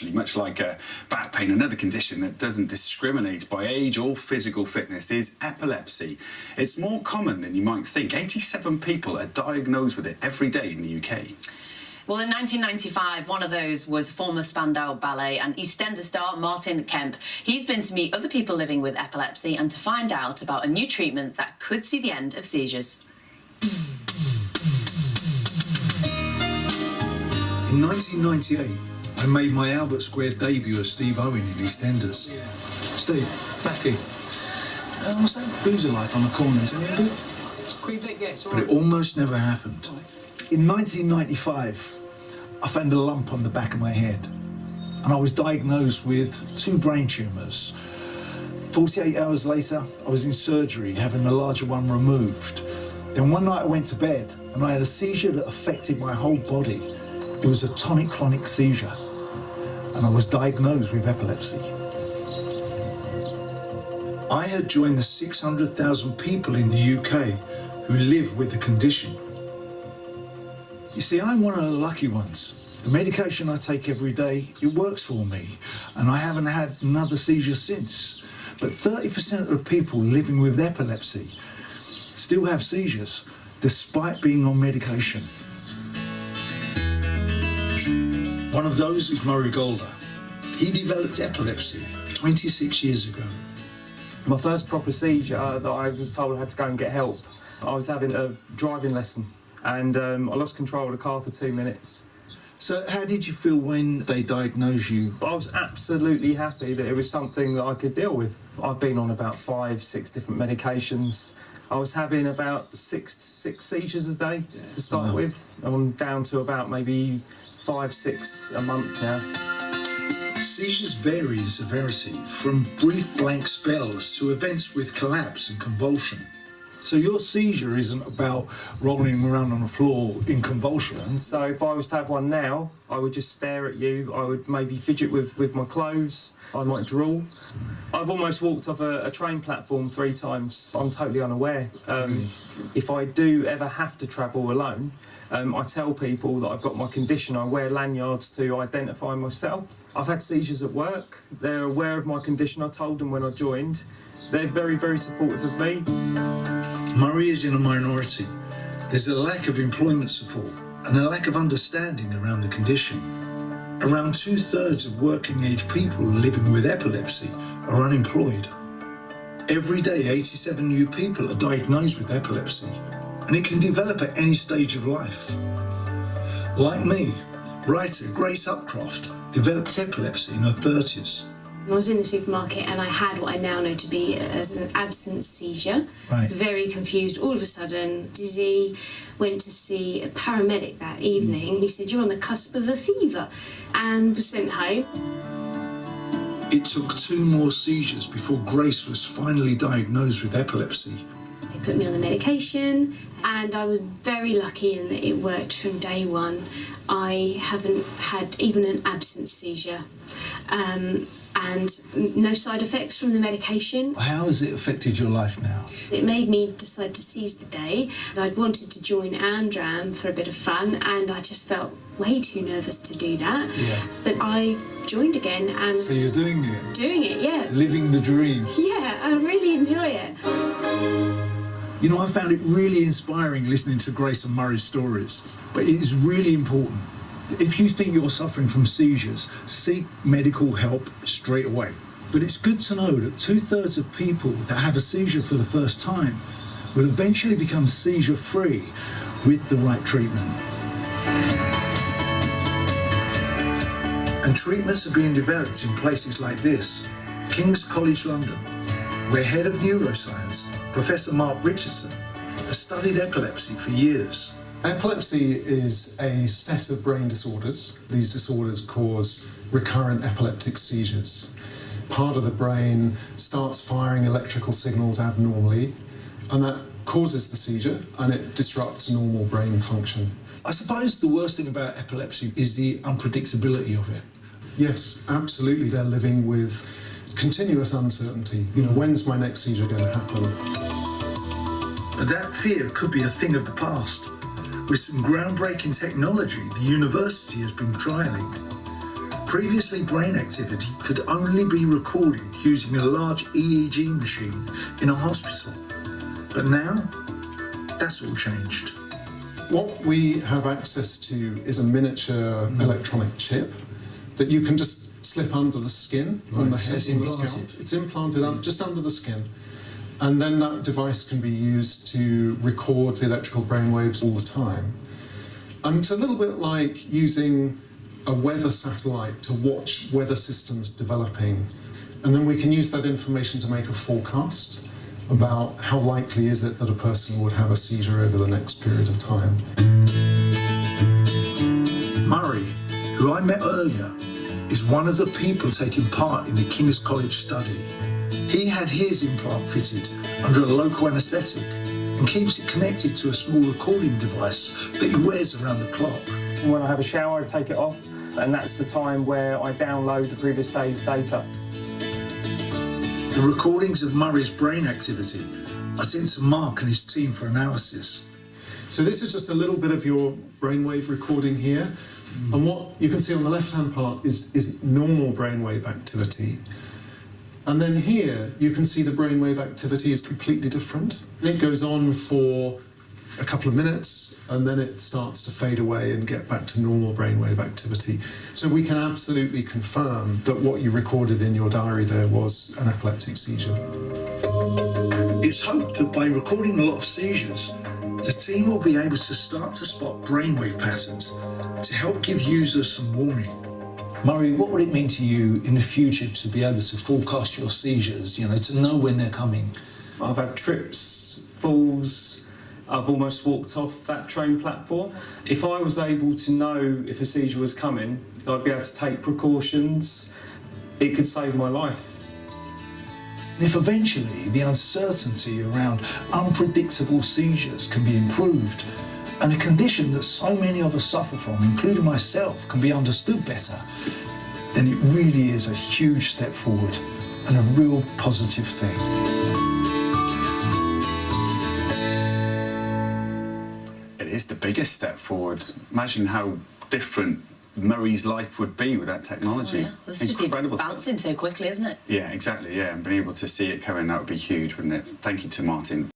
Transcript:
actually, much like back pain. Another condition that doesn't discriminate by age or physical fitness is epilepsy. It's more common than you might think. 87 people are diagnosed with it every day in the UK. Well, in 1995, one of those was former Spandau Ballet and EastEnders star Martin Kemp. He's been to meet other people living with epilepsy and to find out about a new treatment that could see the end of seizures. In 1998, I made my Albert Square debut as Steve Owen in EastEnders. Yeah. Steve, Matthew, what's that boozer like on the corners? Any good? But it almost never happened. In 1995, I found a lump on the back of my head, and I was diagnosed with 2 brain tumours. 48 hours later, I was in surgery, having the larger one removed. Then one night I went to bed, and I had a seizure that affected my whole body. It was a tonic-clonic seizure, and I was diagnosed with epilepsy. I had joined the 600,000 people in the UK who live with the condition. You see, I'm one of the lucky ones. The medication I take every day, it works for me, and I haven't had another seizure since. But 30% of the people living with epilepsy still have seizures, despite being on medication. One of those is Murray Golder. He developed epilepsy 26 years ago. My first proper seizure that I was told I had to go and get help. I was having a driving lesson and I lost control of the car for 2 minutes. So how did you feel when they diagnosed you? I was absolutely happy that it was something that I could deal with. I've been on about 5-6 different medications. I was having about six seizures a day to start with. I'm down to about maybe 5-6 a month now. Seizures vary in severity, from brief blank spells to events with collapse and convulsion. So your seizure isn't about rolling around on the floor in convulsion. So if I was to have one now, I would just stare at you. I would maybe fidget with my clothes. I might drool. I've almost walked off a train platform 3 times. I'm totally unaware. If I do ever have to travel alone, I tell people that I've got my condition. I wear lanyards to identify myself. I've had seizures at work. They're aware of my condition. I told them when I joined. They're very, very supportive of me. Murray is in a minority. There's a lack of employment support and a lack of understanding around the condition. Around 2/3 of working-age people living with epilepsy are unemployed. Every day, 87 new people are diagnosed with epilepsy, and it can develop at any stage of life. Like me, writer Grace Upcroft developed epilepsy in her 30s. I was in the supermarket and I had what I now know to be as an absence seizure. Right. Very confused, all of a sudden, dizzy. Went to see a paramedic that evening. He said, "You're on the cusp of a fever," and was sent home. It took 2 more seizures before Grace was finally diagnosed with epilepsy. They put me on the medication, and I was very lucky in that it worked from day one. I haven't had even an absence seizure. And no side effects from the medication. How has it affected your life now? It made me decide to seize the day. I'd wanted to join Andram for a bit of fun, and I just felt way too nervous to do that. Yeah. But I joined again and... So you're doing it? Doing it, yeah. Living the dream. Yeah, I really enjoy it. You know, I found it really inspiring listening to Grace and Murray's stories, but it is really important. If you think you're suffering from seizures, seek medical help straight away. But it's good to know that 2/3 of people that have a seizure for the first time will eventually become seizure-free with the right treatment. And treatments are being developed in places like this. King's College London, where Head of Neuroscience, Professor Mark Richardson, has studied epilepsy for years. Epilepsy is a set of brain disorders. These disorders cause recurrent epileptic seizures. Part of the brain starts firing electrical signals abnormally, and that causes the seizure, and it disrupts normal brain function. I suppose the worst thing about epilepsy is the unpredictability of it. Yes, absolutely. They're living with continuous uncertainty. You know, when's my next seizure going to happen? But that fear could be a thing of the past. With some groundbreaking technology the university has been trialling, Previously, brain activity could only be recorded using a large EEG machine in a hospital. But now, that's all changed. What we have access to is a miniature electronic chip that you can just slip under the skin on the head and the scalp. It's implanted just under the skin. And then that device can be used to record the electrical brainwaves all the time. And it's a little bit like using a weather satellite to watch weather systems developing. And then we can use that information to make a forecast about how likely is it that a person would have a seizure over the next period of time. Murray, who I met earlier, is one of the people taking part in the King's College study. He had his implant fitted under a local anaesthetic and keeps it connected to a small recording device that he wears around the clock. When I have a shower, I take it off, and that's the time where I download the previous day's data. The recordings of Murray's brain activity are sent to Mark and his team for analysis. So this is just a little bit of your brainwave recording here. And what you can see on the left-hand part is normal brainwave activity. And then here, you can see the brainwave activity is completely different. It goes on for a couple of minutes, and then it starts to fade away and get back to normal brainwave activity. So we can absolutely confirm that what you recorded in your diary there was an epileptic seizure. It's hoped that by recording a lot of seizures, the team will be able to start to spot brainwave patterns to help give users some warning. Murray, what would it mean to you in the future to be able to forecast your seizures, to know when they're coming? I've had trips, falls, I've almost walked off that train platform. If I was able to know if a seizure was coming, I'd be able to take precautions. It could save my life. And if eventually the uncertainty around unpredictable seizures can be improved, and a condition that so many of us suffer from, including myself, can be understood better, then it really is a huge step forward and a real positive thing. It is the biggest step forward. Imagine how different Murray's life would be with that technology. Oh, yeah. It's Incredible just bouncing so quickly, isn't it? Yeah, exactly, yeah. And being able to see it coming, that would be huge, wouldn't it? Thank you to Martin.